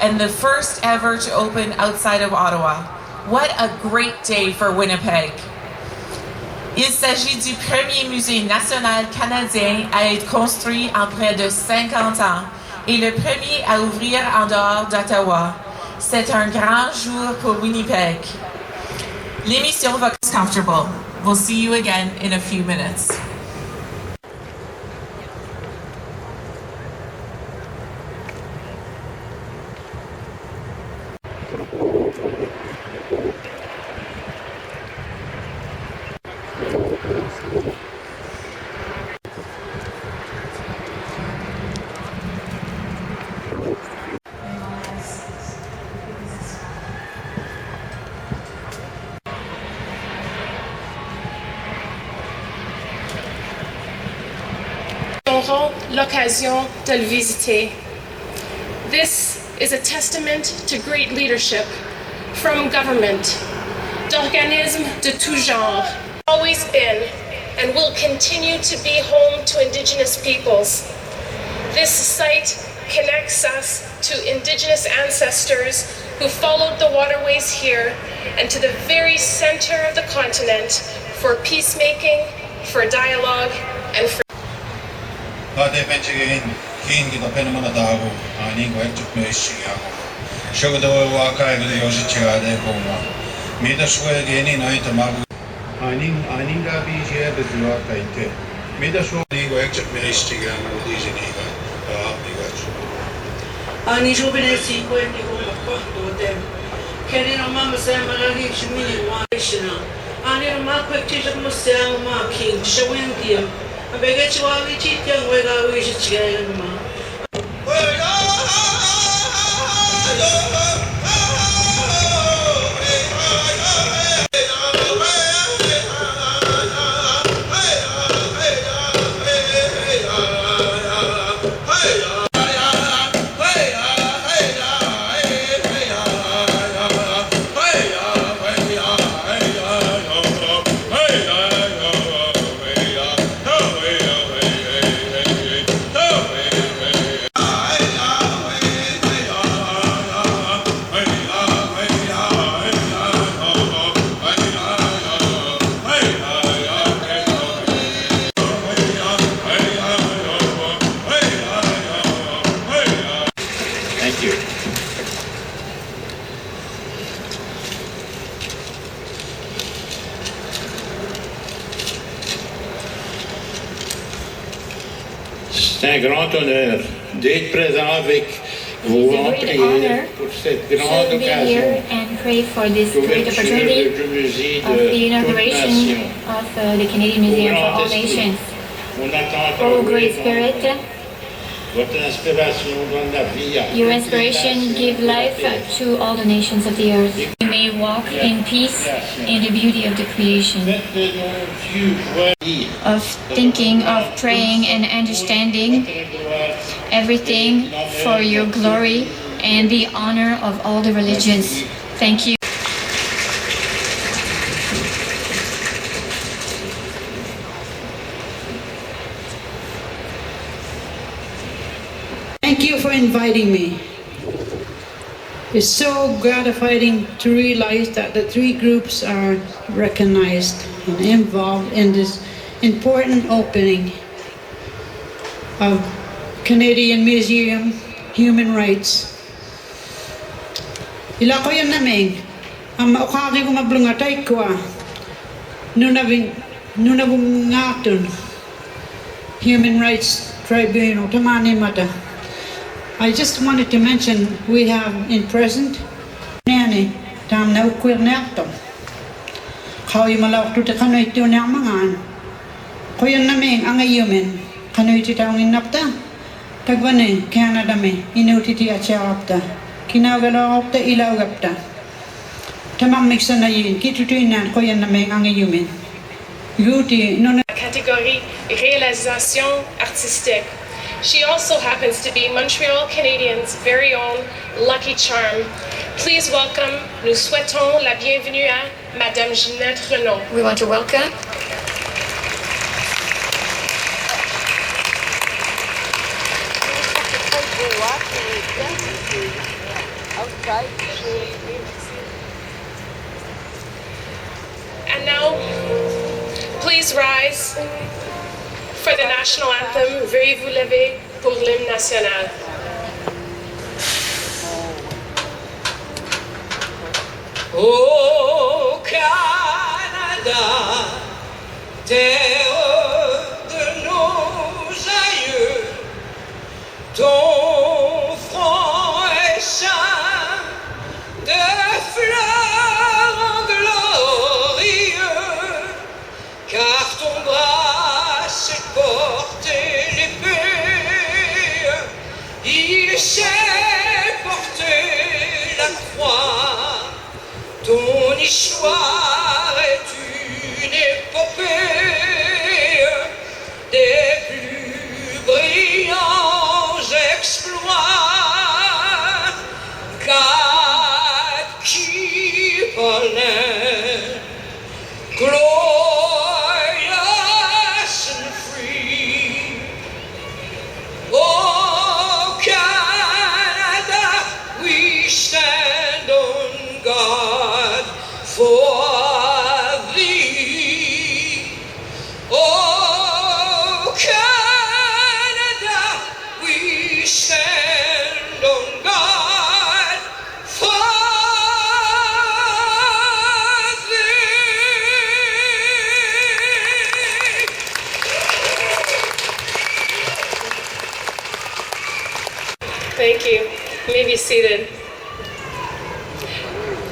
and the first ever to open outside of Ottawa. What a great day for Winnipeg! Il s'agit du premier musée national canadien à être construit en près de 50 ans et le premier à ouvrir en dehors d'Ottawa. C'est un grand jour pour Winnipeg. L'émission va être comfortable. We'll see you again in a few minutes. Auront l'occasion de le visiter. This is a testament to great leadership from government, d'organismes de tout genre, always been and will continue to be home to Indigenous peoples. This site connects us to Indigenous ancestors who followed the waterways here and to the very center of the continent for peacemaking, for dialogue, and for Patepenchiin kiinnikin penemanataako ainin kuin etsypmeissiä. Shogdo akaigde yoshichigade kuma. Mida suegi ni naita mabu. Ainin gabi je bezua kaite. Mida suegi kuin etsypmeissiä mudisiniga. Ani jubinesi kuin kuma kohtuutem. Kenin on mamma semmoinen hiksiminen maishina. Ani on makwektisha musea ma king shawintiam. I beg you to be cheap young way I wish it to ma. C'est un grand honneur d'être présent avec vous en prière pour cette grande occasion and pray for this great opportunity of the inauguration of the Canadian Museum for All Nations. Oh, Great Spirit, your inspiration give life to all the nations of the earth. We may walk in peace in the beauty of the creation, of thinking, of praying and understanding everything for your glory and the honor of all the religions. Thank you. Thank you for inviting me. It's so gratifying to realize that the three groups are recognized and involved in this important opening of Canadian Museum Human Rights. Ila ko yan naming, ang maukaki ko mablungatay ko nuna bungatun Human Rights Tribunal tamani mata. I just wanted to mention we have in present Nanny Tam na ukwir nerto. How you malak to the canoe to Namangan. Koyan naming ang ayumin, canoe to town in Napta. Tagwane, Canada me, inutiti at Charapta. Kinagala of the Ilagapta. Tamang mixan na yin, kitutuinan koyan naming ang ayumin. Yuti, non catégorie réalisation artistique. She also happens to be Montreal Canadiens' very own Lucky Charm. Please welcome, nous souhaitons la bienvenue à Madame Ginette Renaud. We want to welcome And now, please rise for the national anthem. Veuillez vous lever pour l'hymne national. Au Canada, terre de nos aïeux, ton front est ceint de fleurs glorieux, car ton bras sait porter l'épée, il sait porter la croix. Ton histoire est une épopée des plus brillants exploits. God keep on land, glorious and free. Oh Canada, we stand on guard for thee. Oh Canada, we stand on guard for thee. Thank you. You may be seated.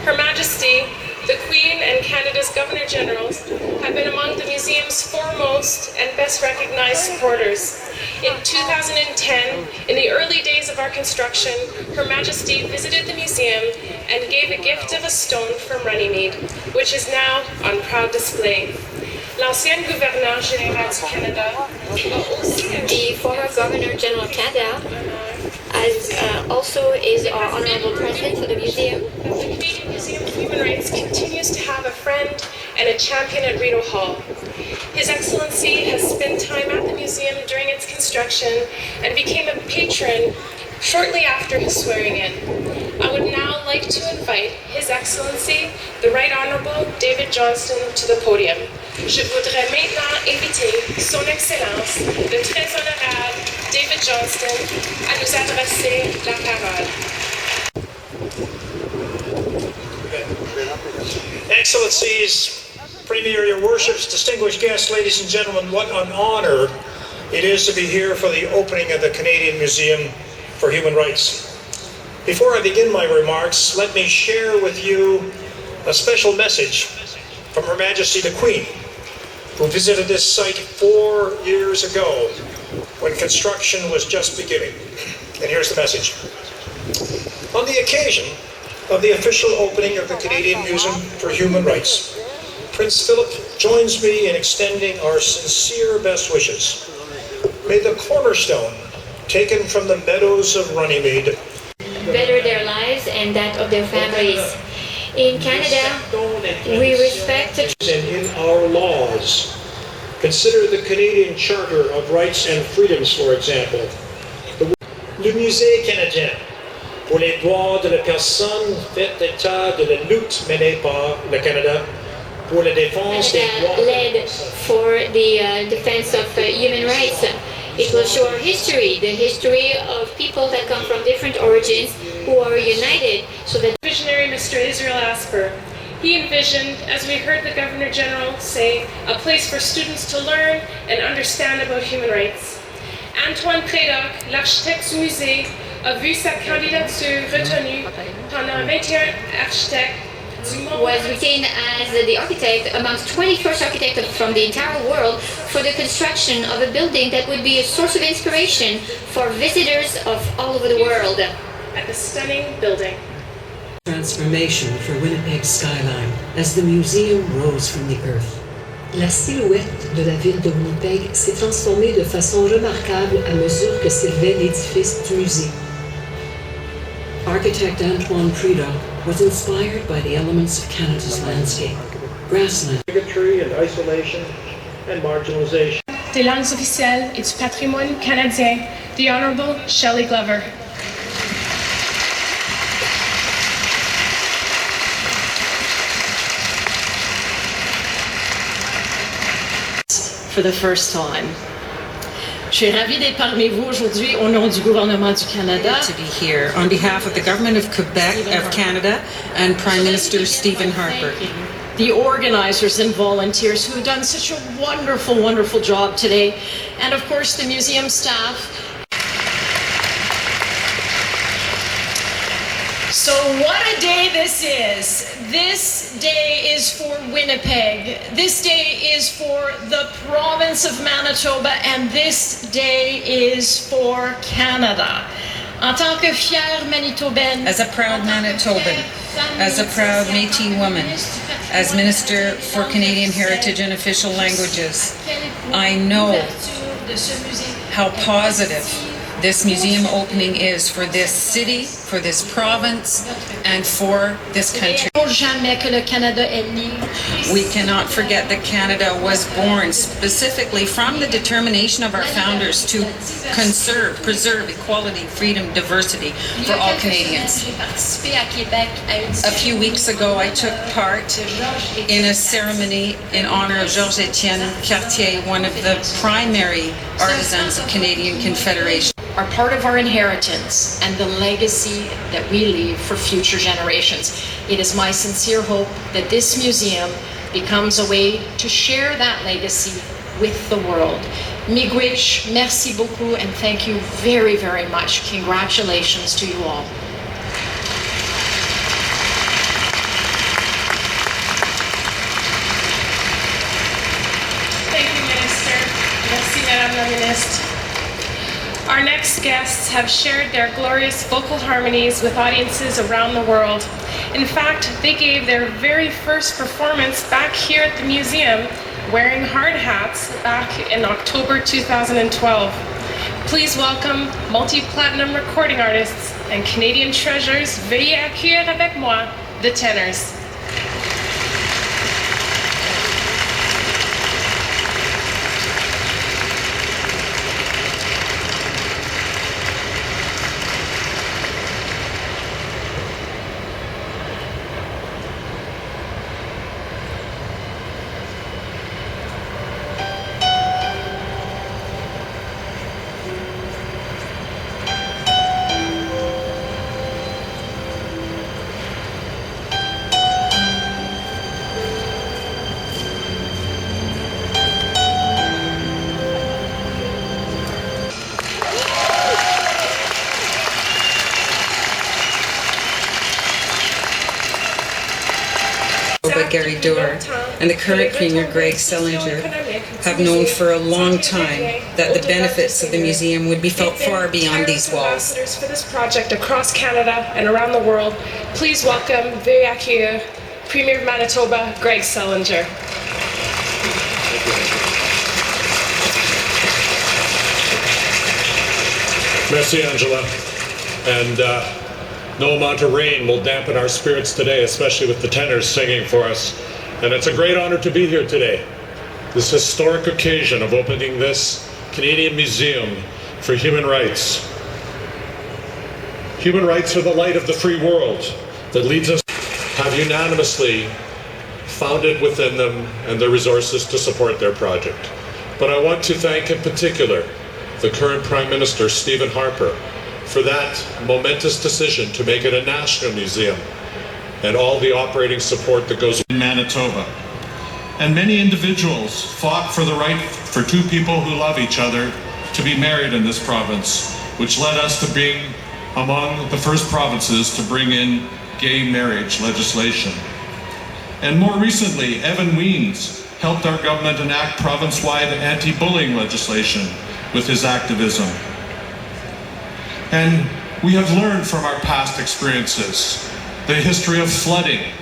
Her Majesty, the Queen and Canada's Governor Generals have been among the museum's foremost and best recognized supporters. In 2010, in the early days of our construction, Her Majesty visited the museum and gave a gift of a stone from Runnymede, which is now on proud display. L'ancienne gouverneure générale du Canada a aussi The former Governor General of Canada also is our honorable president for the museum. The Canadian Museum of Human Rights continues to have a friend and a champion at Rideau Hall. His Excellency has spent time at the museum during its construction and became a patron shortly after his swearing in. I would now like to invite His Excellency, the Right Honorable David Johnston, to the podium. Je voudrais maintenant inviter Son Excellence, le très honorable David Johnston, à nous adresser la parole. Excellencies, Premier, Your Worships, distinguished guests, ladies and gentlemen, what an honor it is to be here for the opening of the Canadian Museum for Human Rights. Before I begin my remarks, let me share with you a special message from Her Majesty the Queen, who visited this site 4 years ago when construction was just beginning. And here's the message. On the occasion of the official opening of the Canadian Museum for Human Rights, Prince Philip joins me in extending our sincere best wishes. May the cornerstone taken from the meadows of Runnymede Better their lives and that of their families. In Canada, we respect the and in our laws. Consider the Canadian Charter of Rights and Freedoms, for example. Le Musée canadien, pour les droits de la personne, fait état de la lutte menée par le Canada pour la défense des droits. led for the defense of human rights. It will show our history, the history of people that come from different origins who are united so that Visionary Mr. Israel Asper. He envisioned, as we heard the Governor General say, a place for students to learn and understand about human rights. Antoine Prédoc, l'architecte du musée, a vu sa candidature retenue pendant 21 architectes du monde. was retained as the architect amongst 21st architects from the entire world for the construction of a building that would be a source of inspiration for visitors of all over the world. At the stunning building. Transformation for Winnipeg's skyline as the museum rose from the earth. La silhouette de la ville de Winnipeg s'est transformée de façon remarquable à mesure que s'élevait l'édifice du musée. Architect Antoine Prédoc was inspired by the elements of Canada's landscape, grassland, Bigotry and isolation and marginalization. Des langues officielles et du patrimoine canadien, the Honorable Shelley Glover. for the first time. Je suis ravie d'être parmi vous aujourd'hui au nom du gouvernement du Canada. To be here on behalf of the government of Quebec, of Canada, and Prime Minister Stephen Harper. The organizers and volunteers who've done such a wonderful, wonderful job today. And of course the museum staff. So what a day this is. This day is for Winnipeg. This day is for the province of Manitoba, and this day is for Canada. En tant que fière Manitobaine, as a proud Manitoban, as a proud Métis woman, as Minister for Canadian Heritage and Official Languages, I know how positive this museum opening is for this city, for this province, and for this country. We cannot forget that Canada was born specifically from the determination of our founders to conserve, preserve equality, freedom, diversity for all Canadians. A few weeks ago, I took part in a ceremony in honor of Georges-Étienne Cartier, one of the primary artisans of Canadian Confederation. Are part of our inheritance and the legacy that we leave for future generations. It is my sincere hope that this museum becomes a way to share that legacy with the world. Miigwech, merci beaucoup, and thank you very, very much. Congratulations to you all. Thank you, Minister. Merci, Madame la Ministre. Our next guests have shared their glorious vocal harmonies with audiences around the world. In fact, they gave their very first performance back here at the museum wearing hard hats back in October 2012. Please welcome multi-platinum recording artists and Canadian treasures. Veuillez accueillir avec moi the tenors. Gary Doerr and the current Premier Greg Sellinger have known for a long time that the benefits of the museum would be felt far beyond these walls. Ambassadors for this project across Canada and around the world, please welcome, veuillez accueillir, Premier of Manitoba, Greg Sellinger. Merci, Angela. And no amount of rain will dampen our spirits today, especially with the tenors singing for us. And it's a great honor to be here today. This historic occasion of opening this Canadian Museum for Human Rights. Human rights are the light of the free world that leads us have unanimously found it within them and the resources to support their project. But I want to thank in particular the current Prime Minister, Stephen Harper, for that momentous decision to make it a national museum and all the operating support that goes in Manitoba. And many individuals fought for the right for two people who love each other to be married in this province, which led us to being among the first provinces to bring in gay marriage legislation. And more recently, Evan Weens helped our government enact province-wide anti-bullying legislation with his activism. And we have learned from our past experiences. The history of flooding,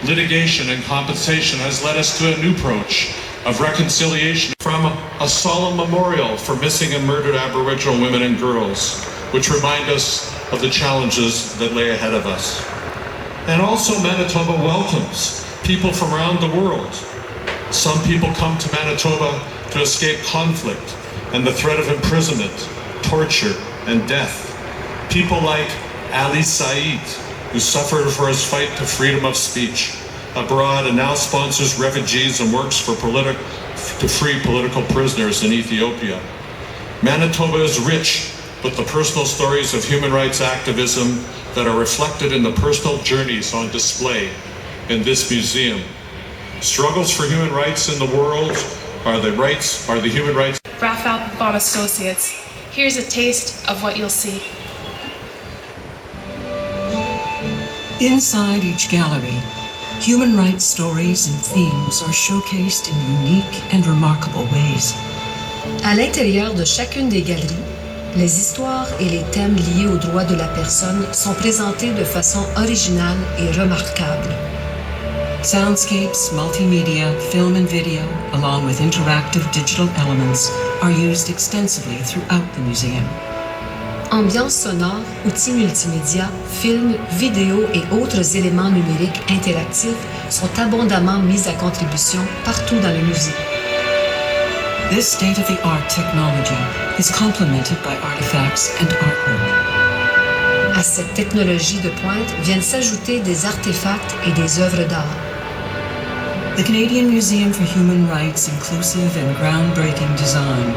litigation, and compensation has led us to a new approach of reconciliation from a solemn memorial for missing and murdered Aboriginal women and girls, which remind us of the challenges that lay ahead of us. And also Manitoba welcomes people from around the world. Some people come to Manitoba to escape conflict and the threat of imprisonment, torture, and death. People like Ali Said, who suffered for his fight to freedom of speech abroad and now sponsors refugees and works for to free political prisoners in Ethiopia. Manitoba is rich with the personal stories of human rights activism that are reflected in the personal journeys on display in this museum. Struggles for human rights in the world are the human rights. Raphael Baum Associates. Here's a taste of what you'll see. Inside each gallery, human rights stories and themes are showcased in unique and remarkable ways. À l'intérieur de chacune des galeries, les histoires et les thèmes liés aux droits de la personne sont présentés de façon originale et remarquable. Soundscapes, multimedia, film and video, along with interactive digital elements, are used extensively throughout the museum. Ambiance sonore, outils multimédia, films, vidéos et autres éléments numériques interactifs sont abondamment mis à contribution partout dans le musée. This state-of-the-art technology is complemented by artifacts and artwork. À cette technologie de pointe viennent s'ajouter des artefacts et des œuvres d'art. The Canadian Museum for Human Rights' inclusive and groundbreaking design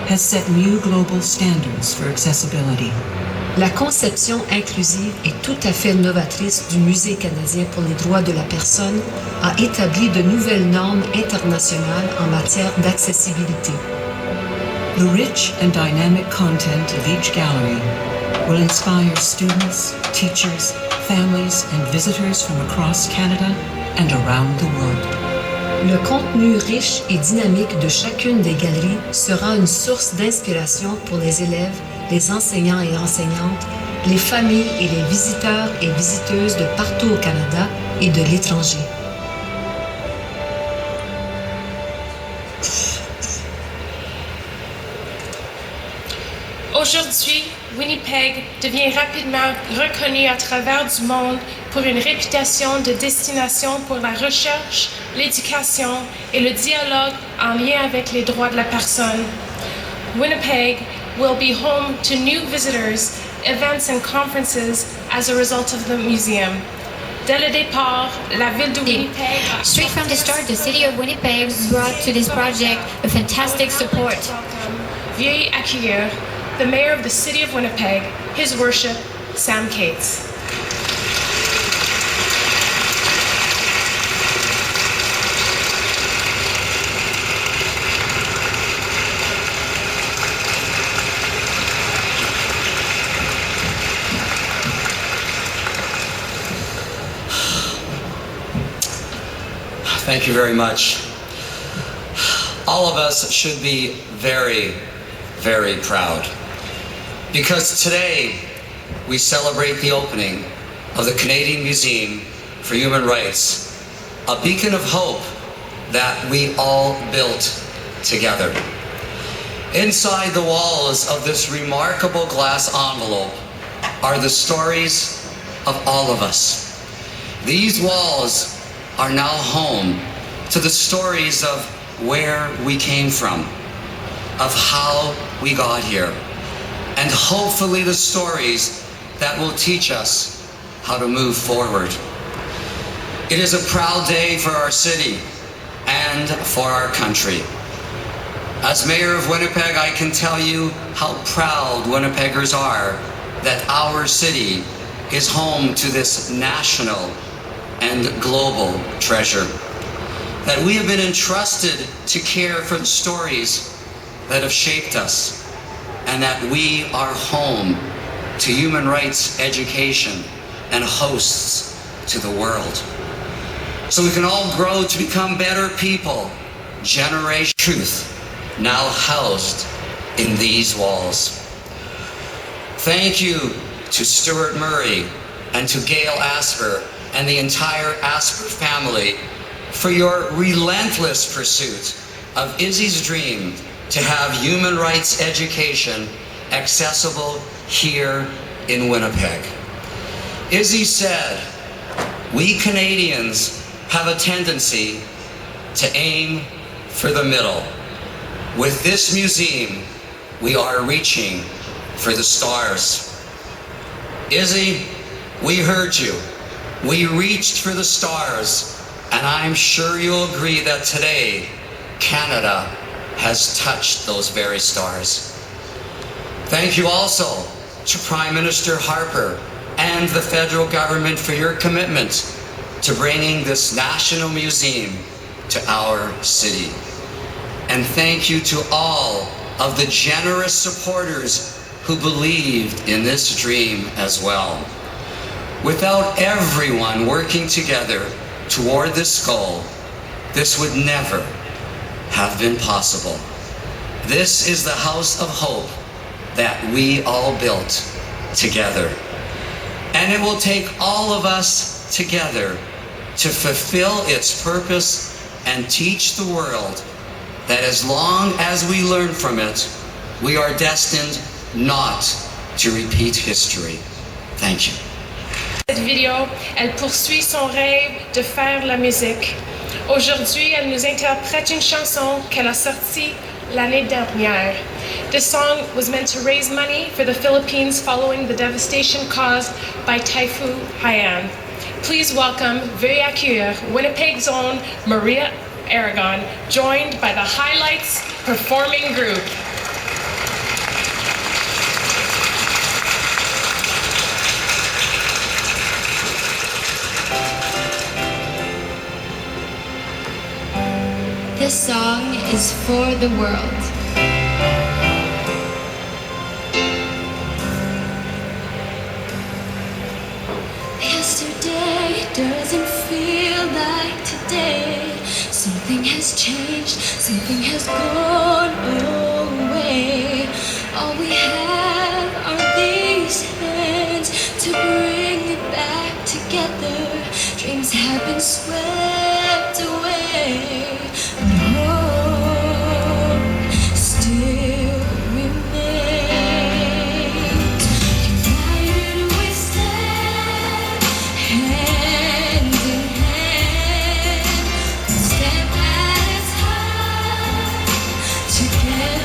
has set new global standards for accessibility. La conception inclusive et tout à fait novatrice du Musée canadien pour les droits de la personne a établi de nouvelles normes internationales en matière d'accessibilité. The rich and dynamic content of each gallery will inspire students, teachers, families, and visitors from across Canada and around the world. Le contenu riche et dynamique de chacune des galeries sera une source d'inspiration pour les élèves, les enseignants et enseignantes, les familles et les visiteurs et visiteuses de partout au Canada et de l'étranger. Aujourd'hui, Winnipeg devient rapidement reconnu à travers du monde pour une réputation de destination pour la recherche, l'éducation et le dialogue en lien avec les droits de la personne. Winnipeg will be home to new visitors, events and conferences as a result of the museum. Dès le départ, la ville de Winnipeg... Straight from the start, the city of Winnipeg brought to this project a fantastic support. Veuillez accueillir the mayor of the city of Winnipeg, His Worship, Sam Cates. Thank you very much. All of us should be very, very proud, because today we celebrate the opening of the Canadian Museum for Human Rights, a beacon of hope that we all built together. Inside the walls of this remarkable glass envelope are the stories of all of us. These walls are now home to the stories of where we came from, of how we got here, and hopefully the stories that will teach us how to move forward. It is a proud day for our city and for our country. As mayor of Winnipeg, I can tell you how proud Winnipeggers are that our city is home to this national and global treasure, that we have been entrusted to care for the stories that have shaped us, and that we are home to human rights education and hosts to the world. So we can all grow to become better people, generation truth now housed in these walls. Thank you to Stuart Murray and to Gail Asper and the entire Asper family for your relentless pursuit of Izzy's dream to have human rights education accessible here in Winnipeg. Izzy said, "We Canadians have a tendency to aim for the middle. With this museum, we are reaching for the stars." Izzy, we heard you. We reached for the stars, and I'm sure you'll agree that today Canada has touched those very stars. Thank you also to Prime Minister Harper and the federal government for your commitment to bringing this National Museum to our city. And thank you to all of the generous supporters who believed in this dream as well. Without everyone working together toward this goal, this would never have been possible. This is the house of hope that we all built together. And it will take all of us together to fulfill its purpose and teach the world that as long as we learn from it, we are destined not to repeat history. Thank you. Cette vidéo, elle poursuit son rêve de faire la musique. Aujourd'hui, elle nous interprète une chanson qu'elle a sortie l'année dernière. This song was meant to raise money for the Philippines following the devastation caused by Typhoon Haiyan. Please welcome, veuillez accueillir, Winnipeg's own Maria Aragon, joined by the Highlights Performing Group. This song is for the world. Yesterday doesn't feel like today. Something has changed, something has gone away. All we have are these hands to bring it back together. Dreams have been swept away. Hope still remains. United we stand, hand in hand, one step at a time, together.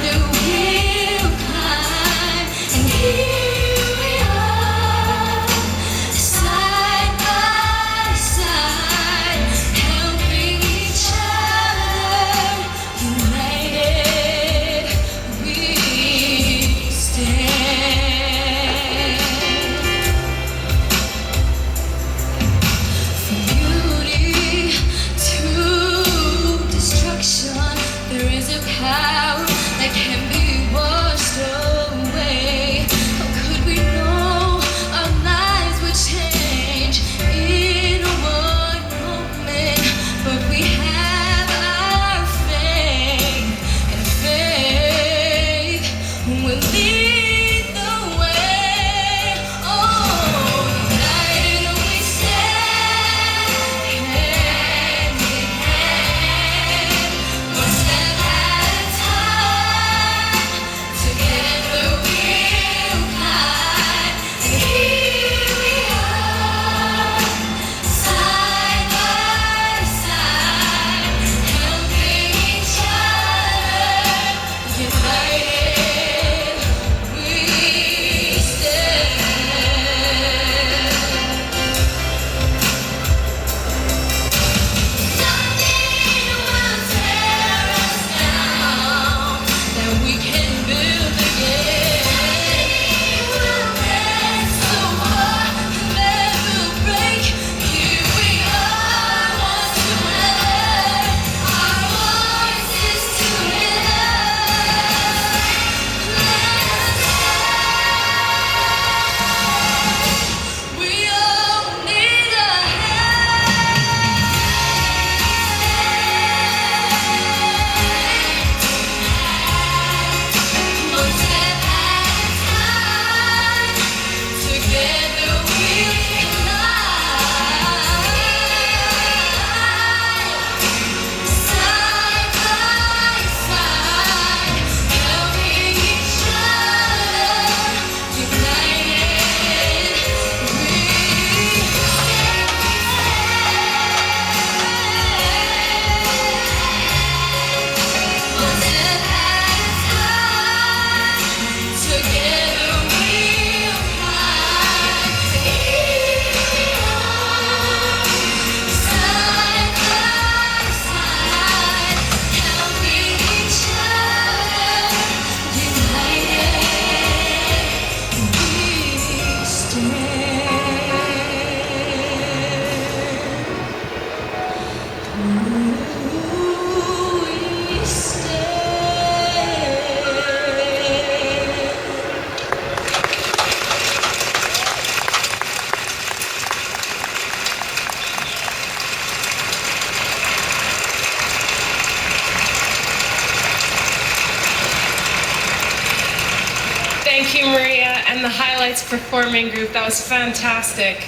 Thank you, Maria, and the Highlights Performing Group. That was fantastic.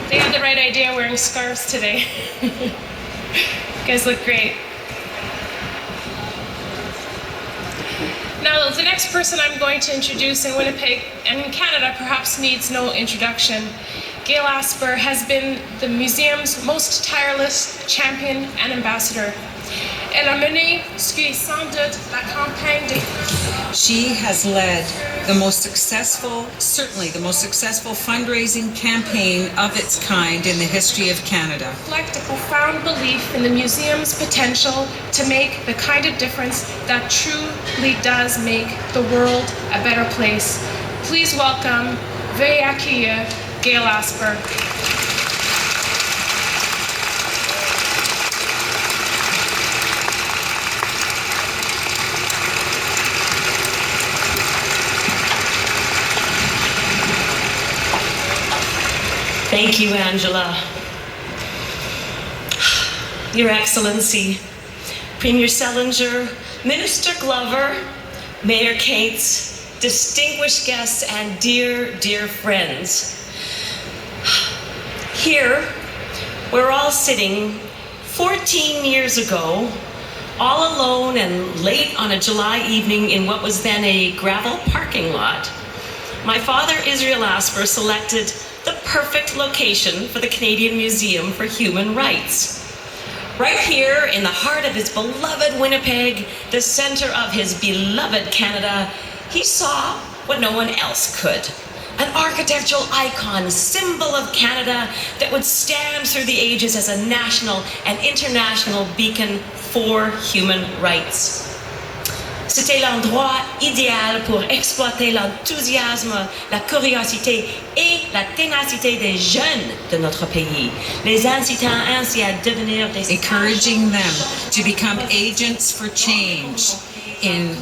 They had the right idea wearing scarves today. You guys look great. Now, the next person I'm going to introduce in Winnipeg and in Canada perhaps needs no introduction. Gail Asper has been the museum's most tireless champion and ambassador. Elle a mené ce qui est sans doute la campagne de... She has led the most successful, certainly the most successful fundraising campaign of its kind in the history of Canada. Reflect a profound belief in the museum's potential to make the kind of difference that truly does make the world a better place. Please welcome, veuillez accueillir, Gail Asper. Thank you, Angela. Your Excellency, Premier Selinger, Minister Glover, Mayor Cates, distinguished guests, and dear, dear friends. Here, we're all sitting 14 years ago, all alone and late on a July evening in what was then a gravel parking lot. My father, Israel Asper, selected the perfect location for the Canadian Museum for Human Rights. Right here in the heart of his beloved Winnipeg, the center of his beloved Canada, he saw what no one else could. An architectural icon, symbol of Canada that would stand through the ages as a national and international beacon for human rights. C'était l'endroit idéal pour exploiter l'enthousiasme, la curiosité et la ténacité des jeunes de notre pays, les incitant ainsi à devenir des... Encouraging them to become agents for change in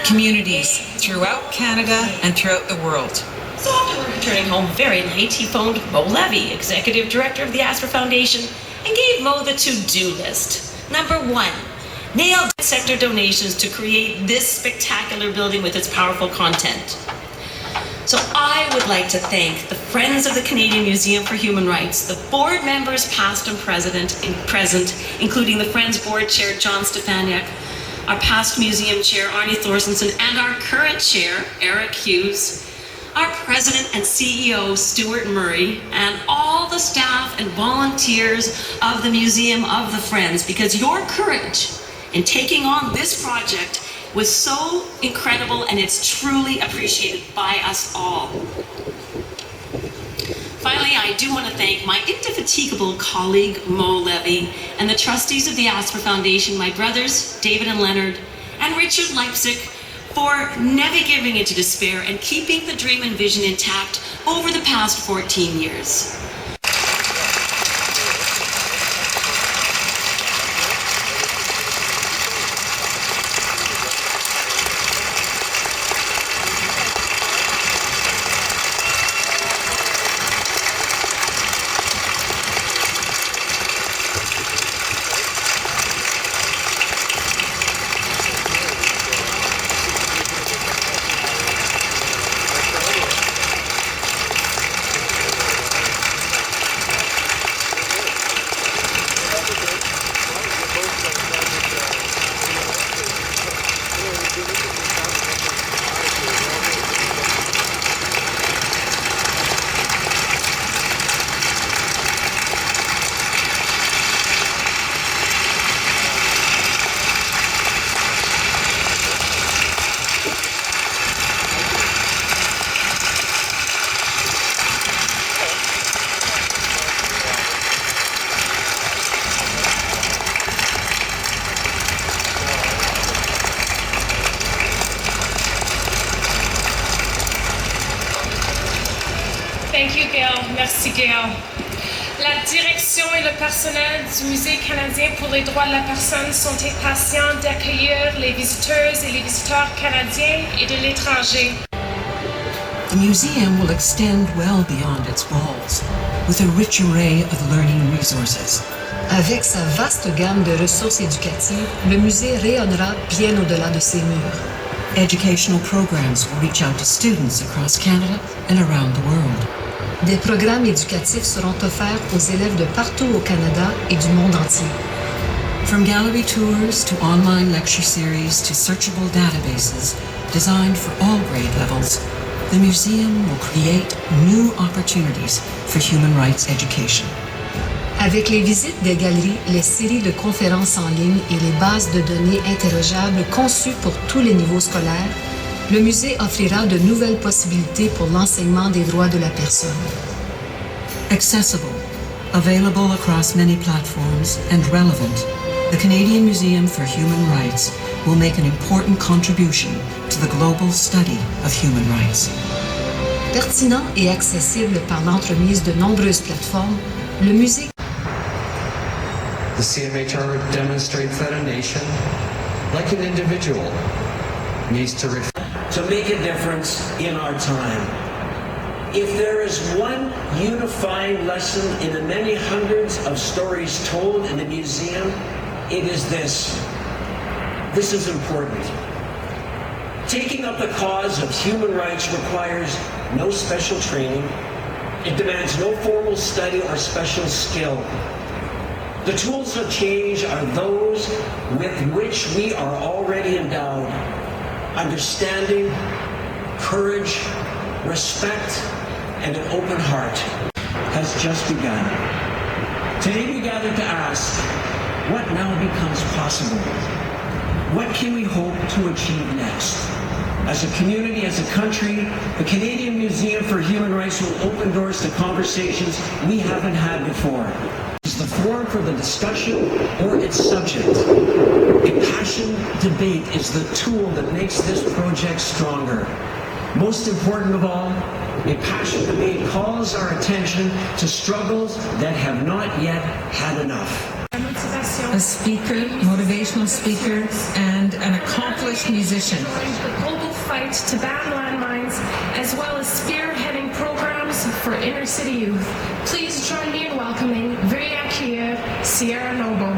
communities throughout Canada and throughout the world. So after returning home very late, he phoned Mo Levy, Executive Director of the Asper Foundation, and gave Mo the to-do list. Number 1. Nailed sector donations to create this spectacular building with its powerful content. So I would like to thank the Friends of the Canadian Museum for Human Rights, the board members past and present, including the Friends Board Chair John Stefaniak, our past museum chair Arnie Thorstensen, and our current chair Eric Hughes, our president and CEO Stuart Murray, and all the staff and volunteers of the Museum of the Friends, because your courage in taking on this project was so incredible, and it's truly appreciated by us all. Finally, I do want to thank my indefatigable colleague Mo Levy and the trustees of the Asper Foundation, my brothers David and Leonard and Richard Leipzig, for never giving into despair and keeping the dream and vision intact over the past 14 years. Thank you, Gail. Merci, Gail. La direction et le personnel du Musée canadien pour les droits de la personne sont impatients d'accueillir les visiteuses et les visiteurs canadiens et de l'étranger. The museum will extend well beyond its walls with a rich array of learning resources. Avec sa vaste gamme de ressources éducatives, le musée rayonnera bien au-delà de ses murs. Educational programs will reach out to students across Canada and around the world. Des programmes éducatifs seront offerts aux élèves de partout au Canada et du monde entier. From gallery tours to online lecture series to searchable databases designed for all grade levels, the museum will create new opportunities for human rights education. Avec les visites des galeries, les séries de conférences en ligne et les bases de données interrogeables conçues pour tous les niveaux scolaires, le musée offrira de nouvelles possibilités pour l'enseignement des droits de la personne. Accessible, available across many platforms, and relevant, the Canadian Museum for Human Rights will make an important contribution to the global study of human rights. Pertinent et accessible par l'entremise de nombreuses plateformes, le musée The CMHR demonstrates that a nation, like an individual, needs to make a difference in our time. If there is one unifying lesson in the many hundreds of stories told in the museum, it is this. This is important. Taking up the cause of human rights requires no special training. It demands no formal study or special skill. The tools of change are those with which we are already endowed. Understanding, courage, respect, and an open heart has just begun. Today we gather to ask, what now becomes possible? What can we hope to achieve next? As a community, as a country, the Canadian Museum for Human Rights will open doors to conversations we haven't had before. It's the forum for the discussion or its subject. A passionate debate is the tool that makes this project stronger. Most important of all, a passionate debate calls our attention to struggles that have not yet had enough. A speaker, motivational speaker, and an accomplished musician. The global fight to ban landmines, as well as spearheading programs for inner city youth. Please join me in welcoming very accueillir Sierra Noble.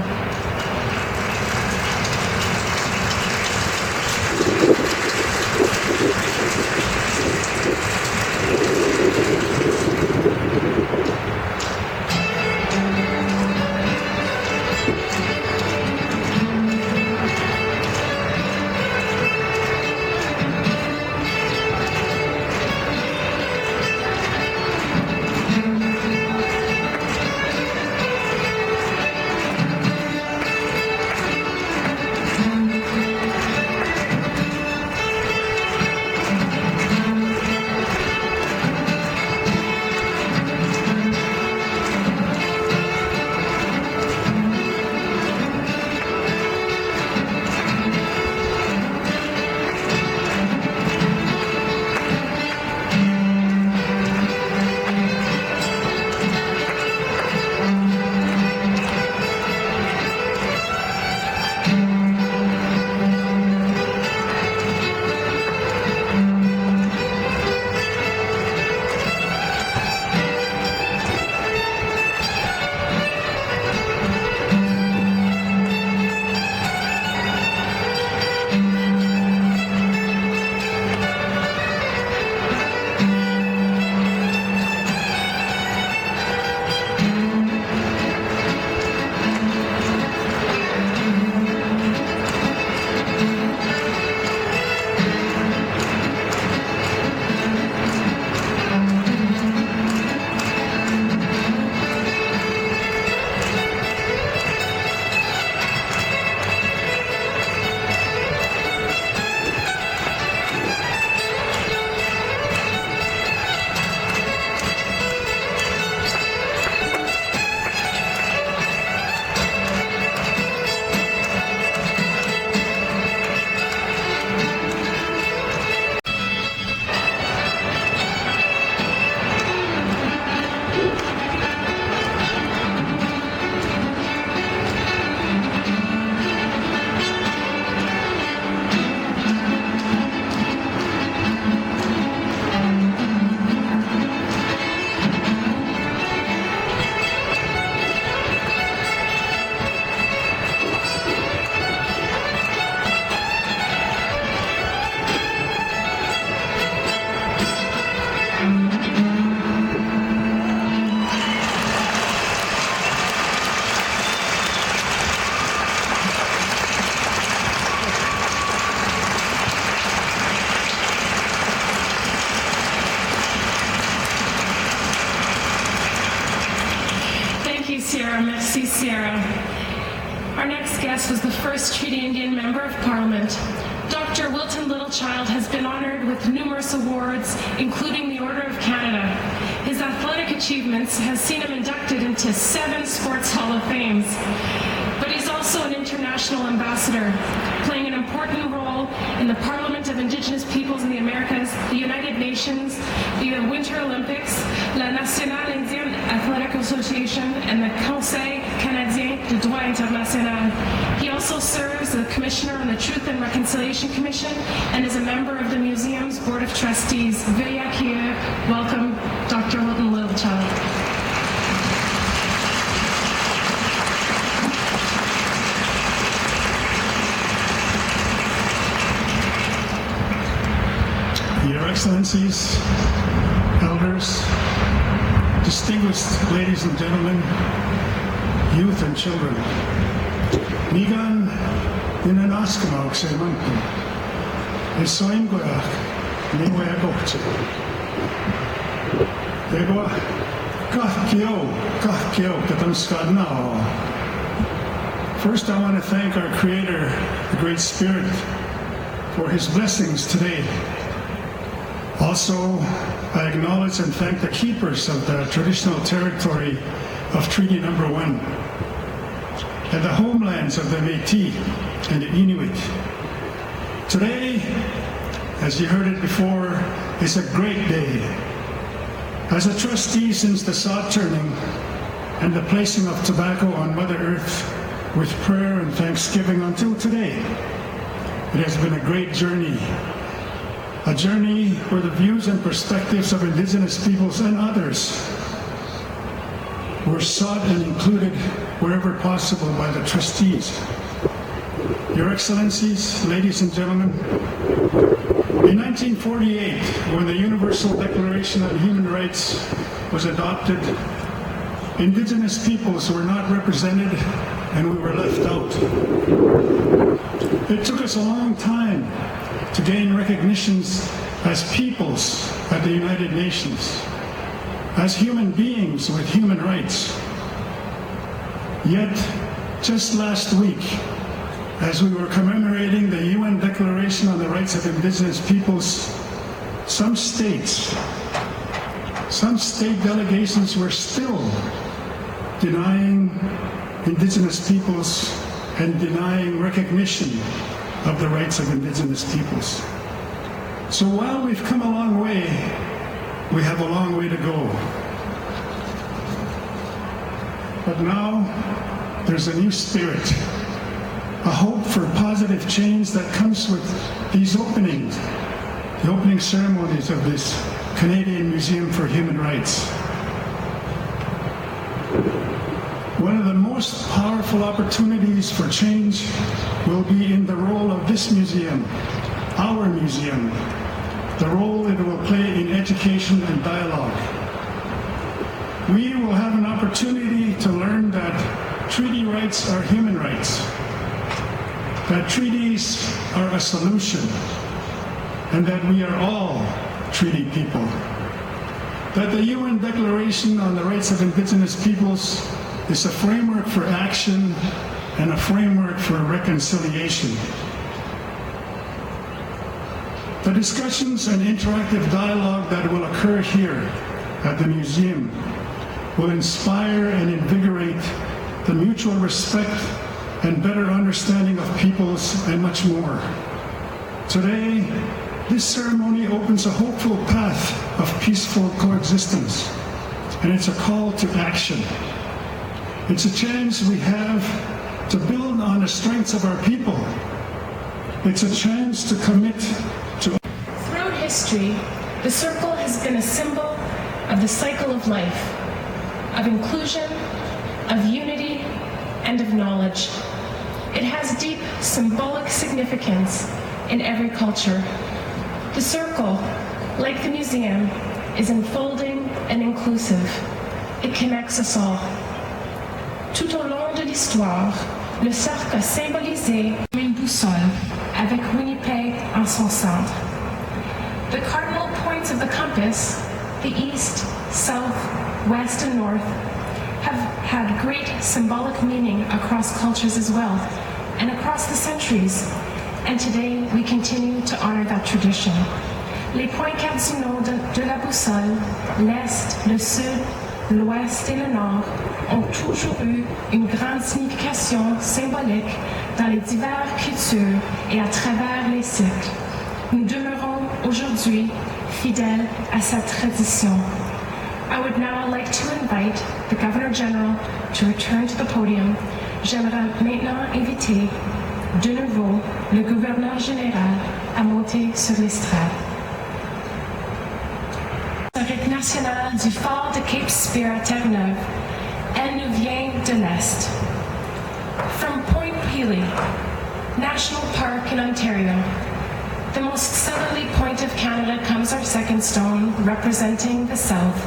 U.S. was the first Treaty Indian Member of Parliament, Dr. Wilton Littlechild has been honored with numerous awards, including the Order of Canada. His athletic achievements has seen him inducted into 7 Sports Hall of Fames. But he's also an international ambassador, playing an important role in the Parliament of Indigenous Peoples in the Americas, the United Nations, the Winter Olympics, la Nationale Indienne Athletic Association, and the Conseil canadien de droits international. He also serves as the Commissioner on the Truth and Reconciliation Commission and is a member of the museum's Board of Trustees. Veuillez accueillir, welcome, Dr. Wilton Littlechild. Your Excellencies, Elders, distinguished ladies and gentlemen, youth and children, Nigan Inanaskamauk se manku, Esoimguach, Niwe Agokche. Ego, Kahkio, Katamskadnao. First, I want to thank our Creator, the Great Spirit, for His blessings today. Also, I acknowledge and thank the keepers of the traditional territory of Treaty Number 1 and the homelands of the Métis and the Inuit. Today, as you heard it before, is a great day. As a trustee since the sod turning and the placing of tobacco on Mother Earth with prayer and thanksgiving until today, it has been a great journey. A journey where the views and perspectives of Indigenous peoples and others were sought and included wherever possible by the trustees. Your Excellencies, ladies and gentlemen, in 1948, when the Universal Declaration on Human Rights was adopted, Indigenous peoples were not represented and we were left out. It took us a long time to gain recognitions as peoples at the United Nations, as human beings with human rights. Yet, just last week, as we were commemorating the UN Declaration on the Rights of Indigenous Peoples, some state delegations were still denying Indigenous peoples and denying recognition of the rights of Indigenous peoples. So while we've come a long way, we have a long way to go. But now, there's a new spirit, a hope for positive change that comes with these openings, the opening ceremonies of this Canadian Museum for Human Rights. One of the most powerful opportunities for change will be in the role of this museum, our museum, the role it will play in education and dialogue. We will have an opportunity to learn that treaty rights are human rights, that treaties are a solution, and that we are all treaty people, that the UN Declaration on the Rights of Indigenous Peoples is a framework for action and a framework for reconciliation. The discussions and interactive dialogue that will occur here at the museum will inspire and invigorate the mutual respect and better understanding of peoples and much more. Today, this ceremony opens a hopeful path of peaceful coexistence, and it's a call to action. It's a chance we have to build on the strengths of our people. It's a chance to commit to... Throughout history, the circle has been a symbol of the cycle of life, of inclusion, of unity, and of knowledge. It has deep symbolic significance in every culture. The circle, like the museum, is enfolding and inclusive. It connects us all. Tout au long de l'histoire, le cercle a symbolisé une boussole avec Winnipeg en son centre. The cardinal points of the compass, the east, south, west, and north, have had great symbolic meaning across cultures as well, and across the centuries. And today, we continue to honor that tradition. Les points cardinaux de la boussole, l'Est, le Sud, l'Ouest et le Nord, ont toujours eu une grande signification symbolique dans les diverses cultures et à travers les siècles. Nous demeurons aujourd'hui fidèles à cette tradition. I would now like to invite the Governor General to return to the podium. J'aimerais maintenant inviter de nouveau le gouverneur général à monter sur l'estrade. L'historique national du fort de Cape Spear à Terre-Neuve, elle nous vient de l'Est. From Point Pelee, National Park in Ontario, the most southerly point of Canada, comes our second stone, representing the South.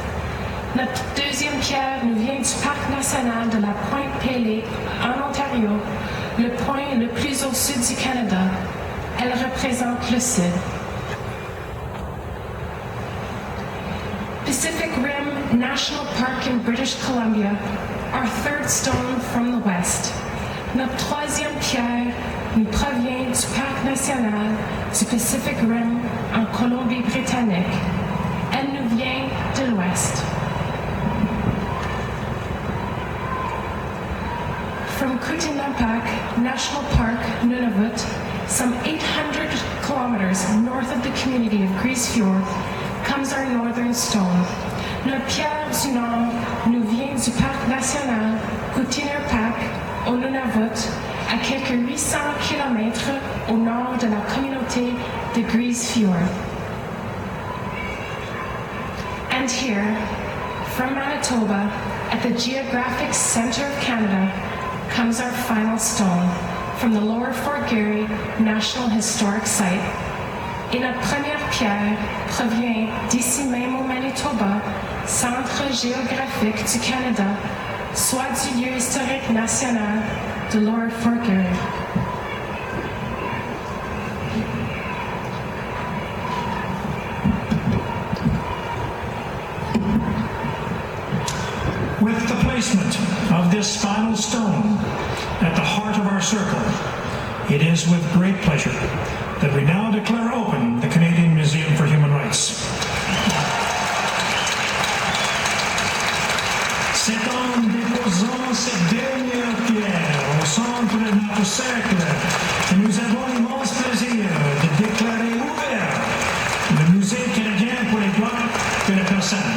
Notre deuxième pierre nous vient du Parc national de la Pointe Pelee en Ontario, le point le plus au sud du Canada. Elle représente le Sud. Pacific Rim National Park in British Columbia, our third stone from the west. Notre troisième pierre nous provient du Parc national du Pacific Rim en Colombie-Britannique. Elle nous vient de l'ouest. From Kootenay National Park, Nunavut, some 800 kilometers north of the community of Grise Fiord, comes our northern stone. Notre pierre du nord nous vient du Parc national Kootenay au Nunavut, à quelques 800 km au nord de la communauté de Grise Fiord. And here, from Manitoba, at the geographic center of Canada, comes our final stone from the Lower Fort Garry National Historic Site. Et notre première pierre provient d'ici même au Manitoba, centre géographique du Canada, soit du lieu historique national de Lower Fort Garry. With the placement of this final stone at the heart of our circle, it is with great pleasure that we now declare open the Canadian Museum for Human Rights. C'est en déposant cette dernière pierre au centre de notre cercle que nous avons l'immense plaisir de déclarer ouvert le Musée canadien pour les droits de la personne.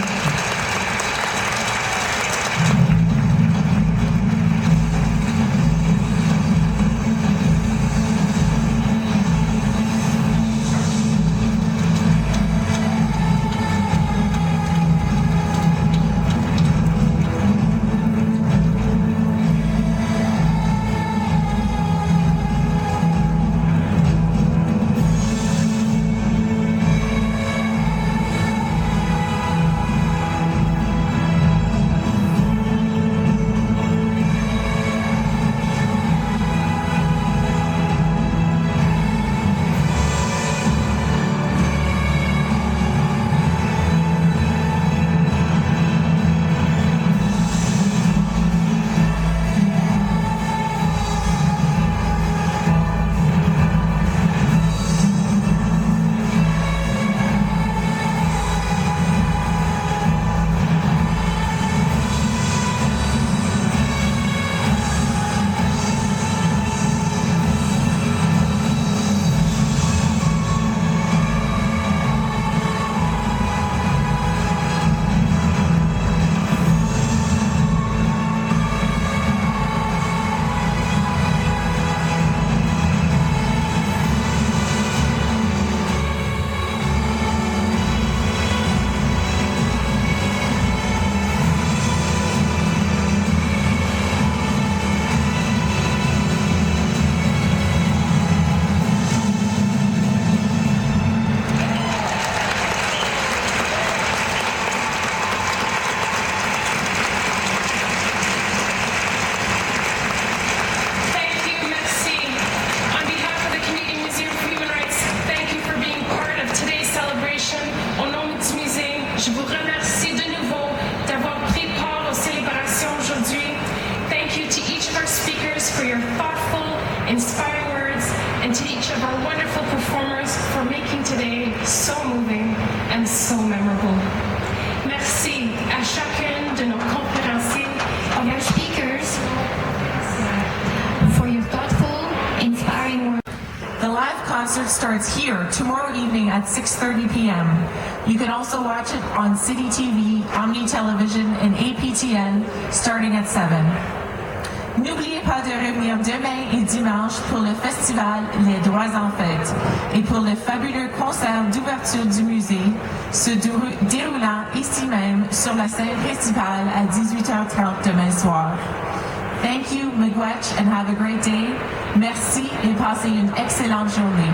of our wonderful performers for making today so moving and so memorable. Merci à chacun de nos conférenciers, of our speakers, for your thoughtful, inspiring work. The live concert starts here tomorrow evening at 6:30 p.m. You can also watch it on City TV, Omni Television, and APTN starting at 7. N'oubliez pas de revenir demain et dimanche pour le festival Les Droits en Fête et pour le fabuleux concert d'ouverture du musée se déroulant ici même sur la scène principale à 18h30 demain soir. Thank you, Miigwech, and have a great day. Merci et passez une excellente journée.